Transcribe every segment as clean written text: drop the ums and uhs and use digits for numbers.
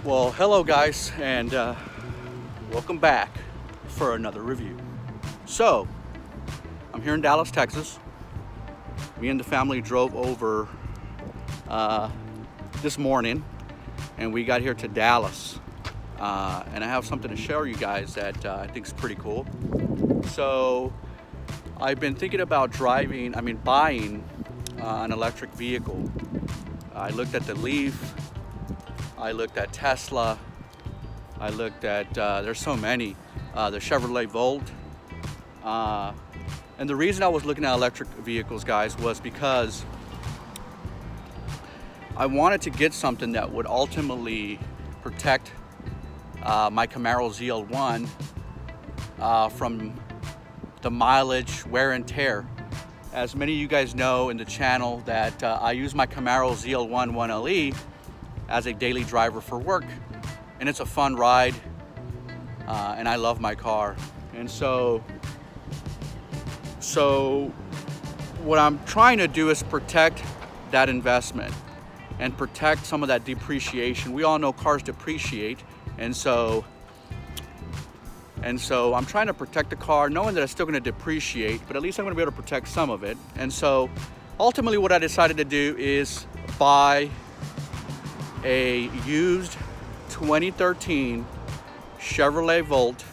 Well, hello guys, and welcome back for another review. So, I'm here in Dallas, Texas. Me and the family drove over this morning, and we got here to Dallas. And I have something to show you guys that I think is pretty cool. So, I've been thinking about buying an electric vehicle. I looked at the Leaf. I looked at Tesla. I looked at, there's so many, the Chevrolet Volt. And the reason I was looking at electric vehicles, guys, was because I wanted to get something that would ultimately protect my Camaro ZL1 from the mileage, wear and tear. As many of you guys know in the channel that I use my Camaro ZL1 1LE as a daily driver for work, and it's a fun ride, and I love my car. And so what I'm trying to do is protect that investment and protect some of that depreciation. We all know cars depreciate, and so I'm trying to protect the car, knowing that it's still going to depreciate, but at least I'm going to be able to protect some of it. And so ultimately what I decided to do is buy a used 2013 Chevrolet Volt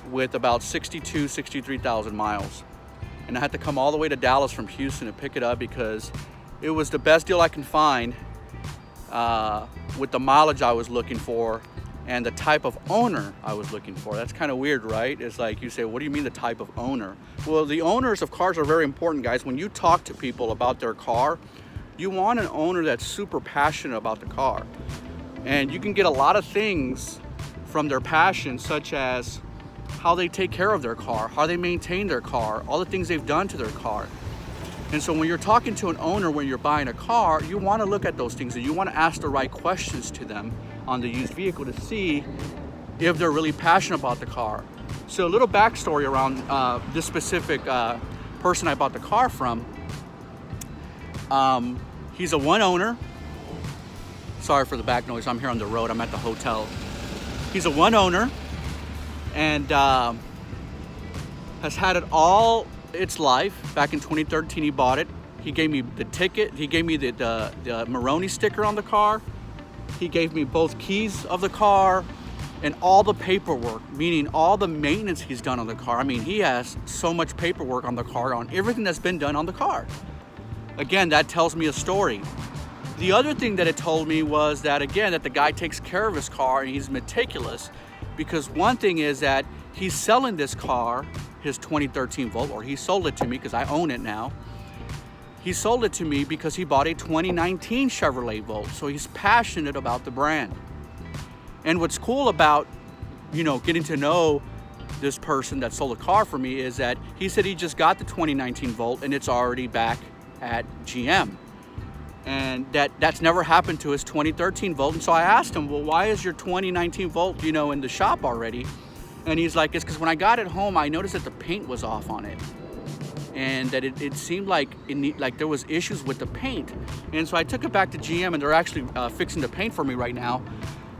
with about 63,000 miles. And I had to come all the way to Dallas from Houston to pick it up because it was the best deal I can find with the mileage I was looking for and the type of owner I was looking for. That's kind of weird, right? It's like you say, what do you mean the type of owner? Well, the owners of cars are very important, guys. When you talk to people about their car, you want an owner that's super passionate about the car. And you can get a lot of things from their passion, such as how they take care of their car, how they maintain their car, all the things they've done to their car. And so when you're talking to an owner, when you're buying a car, you want to look at those things and you want to ask the right questions to them on the used vehicle to see if they're really passionate about the car. So a little backstory around this specific person I bought the car from. He's a one owner. Sorry for the back noise. I'm here on the road. I'm at the hotel. He's a one owner and has had it all its life. Back in 2013, he bought it. He gave me the ticket. He gave me the Maroni sticker on the car. He gave me both keys of the car and all the paperwork, meaning all the maintenance he's done on the car. I mean, he has so much paperwork on the car, on everything that's been done on the car. Again, that tells me a story. The other thing that it told me was that, again, that the guy takes care of his car and he's meticulous, because one thing is that he's selling this car, his 2013 Volt, or he sold it to me because I own it now. He sold it to me because he bought a 2019 Chevrolet Volt, so he's passionate about the brand. And what's cool about, getting to know this person that sold a car for me is that he said he just got the 2019 Volt and it's already back at GM, and that's never happened to his 2013 Volt. And so I asked him, well, why is your 2019 Volt in the shop already? And he's like, it's because when I got it home, I noticed that the paint was off on it, and that it seemed like there was issues with the paint. And so I took it back to GM, and they're actually fixing the paint for me right now.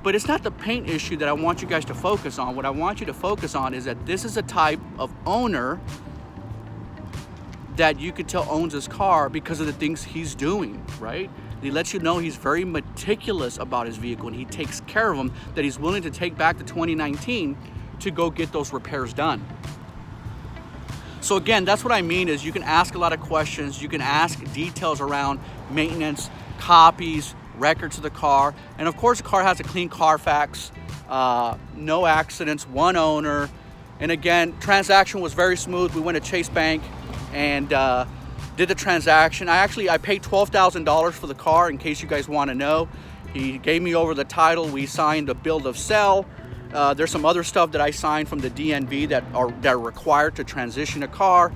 But it's not the paint issue that I want you guys to focus on. What I want you to focus on is that this is a type of owner that you could tell owns his car because of the things he's doing, right? He lets you know he's very meticulous about his vehicle and he takes care of them, that he's willing to take back to 2019 to go get those repairs done. So again, that's what I mean is you can ask a lot of questions, you can ask details around maintenance, copies, records of the car, and of course the car has a clean Carfax, no accidents, one owner, and again, transaction was very smooth. We went to Chase Bank and did the transaction. I paid $12,000 for the car, in case you guys want to know. He gave me over the title. We signed a bill of sale. There's some other stuff that I signed from the DNV that are required to transition a car.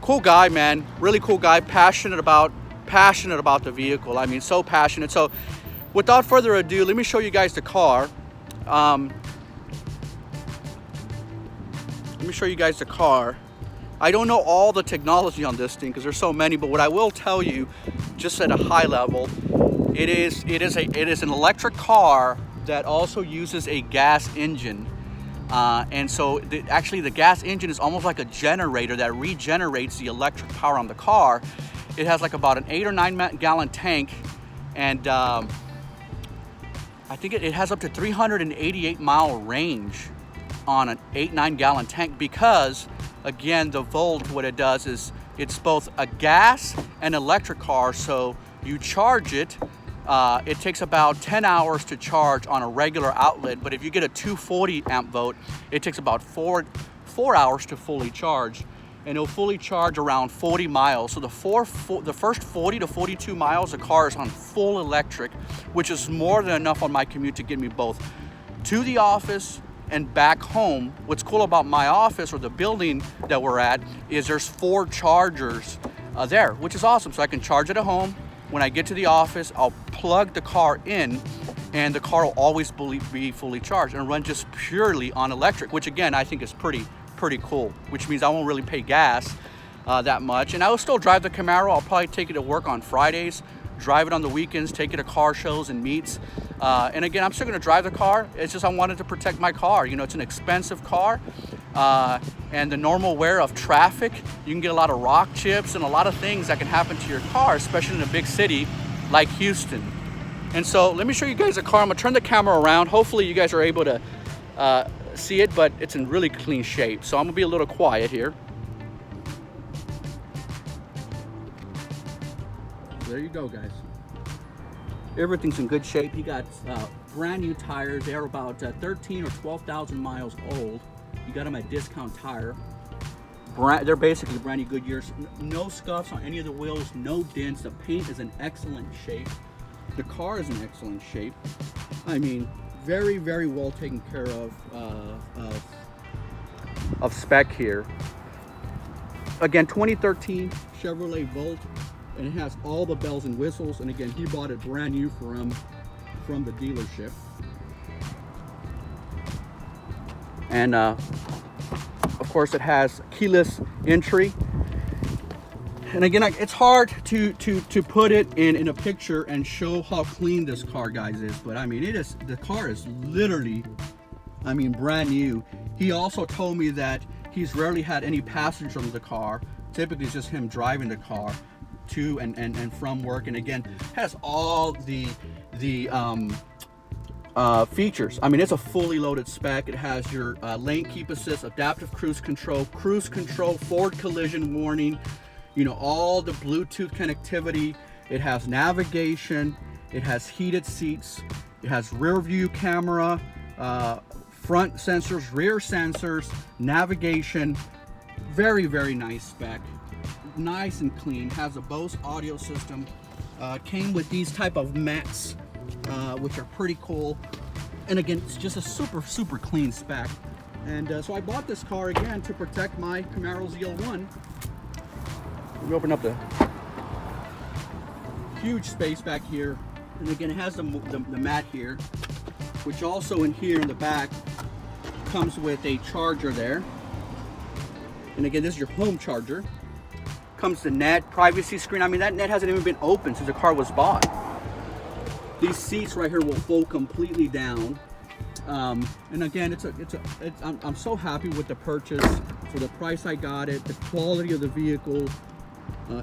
Cool guy, man. Really cool guy. Passionate about the vehicle. I mean, so passionate. So without further ado, let me show you guys the car. Let me show you guys the car. I don't know all the technology on this thing because there's so many, but what I will tell you, just at a high level, It is an electric car that also uses a gas engine. And so actually the gas engine is almost like a generator that regenerates the electric power on the car. It has like about an 8 or 9 gallon tank, and I think it has up to 388-mile range on an 8-9 gallon tank, because again, the Volt, what it does is it's both a gas and electric car. So you charge it. It takes about 10 hours to charge on a regular outlet, but if you get a 240 amp Volt, it takes about four hours to fully charge, and it'll fully charge around 40 miles. So the first 40 to 42 miles, the car is on full electric, which is more than enough on my commute to get me both to the office and back home. What's cool about my office, or the building that we're at, is there's 4 chargers there, which is awesome. So I can charge it at home. When I get to the office, I'll plug the car in, and the car will always be fully charged and run just purely on electric, which again, I think is pretty cool, which means I won't really pay gas that much. And I will still drive the Camaro. I'll probably take it to work on Fridays, drive it on the weekends, take it to car shows and meets. And again, I'm still gonna drive the car. It's just I wanted to protect my car. You know, it's an expensive car. And the normal wear of traffic, you can get a lot of rock chips and a lot of things that can happen to your car, especially in a big city like Houston. And so let me show you guys the car. I'm gonna turn the camera around. Hopefully you guys are able to see it, but it's in really clean shape. So I'm gonna be a little quiet here. There you go, guys. Everything's in good shape. You got brand new tires. They're about 13 or 12,000 miles old. You got them at Discount Tire. They're basically brand new Goodyears. No scuffs on any of the wheels, no dents. The paint is in excellent shape. The car is in excellent shape. I mean, very, very well taken care of spec here. Again, 2013 Chevrolet Volt, and it has all the bells and whistles. And again, he bought it brand new from the dealership. And of course, it has keyless entry. And again, it's hard to put it in a picture and show how clean this car, guys, is. But I mean, the car is literally, I mean, brand new. He also told me that he's rarely had any passengers on the car. Typically, it's just him driving the car to and from work. And again, has all the features. I mean, it's a fully loaded spec. It has your lane keep assist, adaptive cruise control, forward collision warning, you know, all the Bluetooth connectivity. It has navigation. It has heated seats. It has rear view camera, front sensors, rear sensors, navigation. Very, very nice spec. Nice and clean. Has a Bose audio system. Came with these type of mats, which are pretty cool. And again, it's just a super clean spec. And so I bought this car again to protect my Camaro ZL1. We open up the huge space back here. And again, it has the mat here, which also in here in the back comes with a charger there. And again, this is your home charger. Comes the net, privacy screen. I mean, that net hasn't even been opened since the car was bought. These seats right here will fold completely down. And again, I'm so happy with the purchase. For the price I got it, the quality of the vehicle,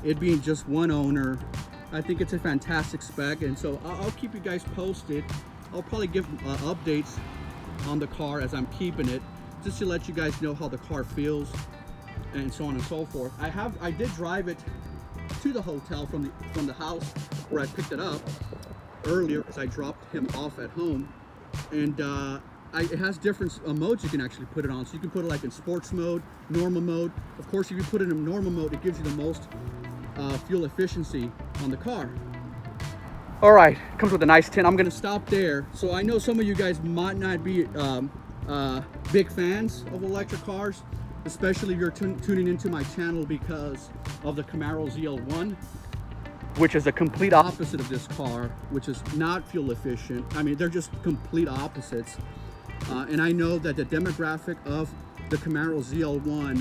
it being just one owner, I think it's a fantastic spec. And so I'll keep you guys posted. I'll probably give updates on the car as I'm keeping it, just to let you guys know how the car feels and so on and so forth. I did drive it to the hotel from the house where I picked it up earlier, because I dropped him off at home. And it has different modes you can actually put it on. So you can put it like in sports mode, normal mode. Of course, if you put it in normal mode, it gives you the most fuel efficiency on the car. All right, comes with a nice tint. I'm gonna stop there. So I know some of you guys might not be big fans of electric cars, especially if you're tuning into my channel because of the Camaro ZL1, which is a complete opposite of this car, which is not fuel efficient. I mean, they're just complete opposites. And I know that the demographic of the Camaro ZL1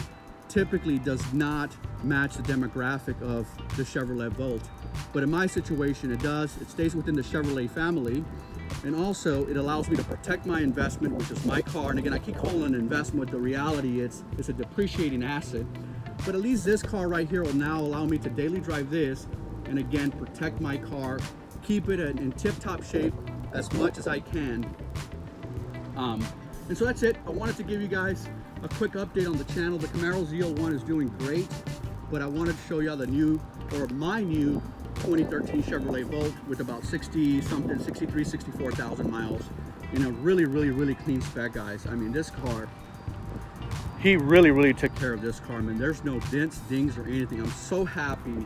typically does not match the demographic of the Chevrolet Volt. But in my situation, it does. It stays within the Chevrolet family. And also, it allows me to protect my investment, which is my car. And again, I keep calling it an investment. The reality is, it's a depreciating asset. But at least this car right here will now allow me to daily drive this and again, protect my car, keep it in tip-top shape as much as I can. And so that's it. I wanted to give you guys a quick update on the channel. The Camaro ZL1 is doing great, but I wanted to show y'all the new, or my new 2013 Chevrolet Volt with about 60 something, 63, 64,000 miles in a really, really, really clean spec, guys. I mean, this car, he really took care of this car, man. There's no dents, dings, or anything. I'm so happy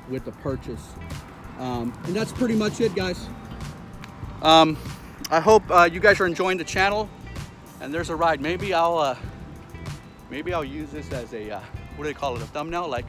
with the purchase. And that's pretty much it, guys. I hope you guys are enjoying the channel. And there's a ride. Maybe I'll use this as a what do they call it? A thumbnail, like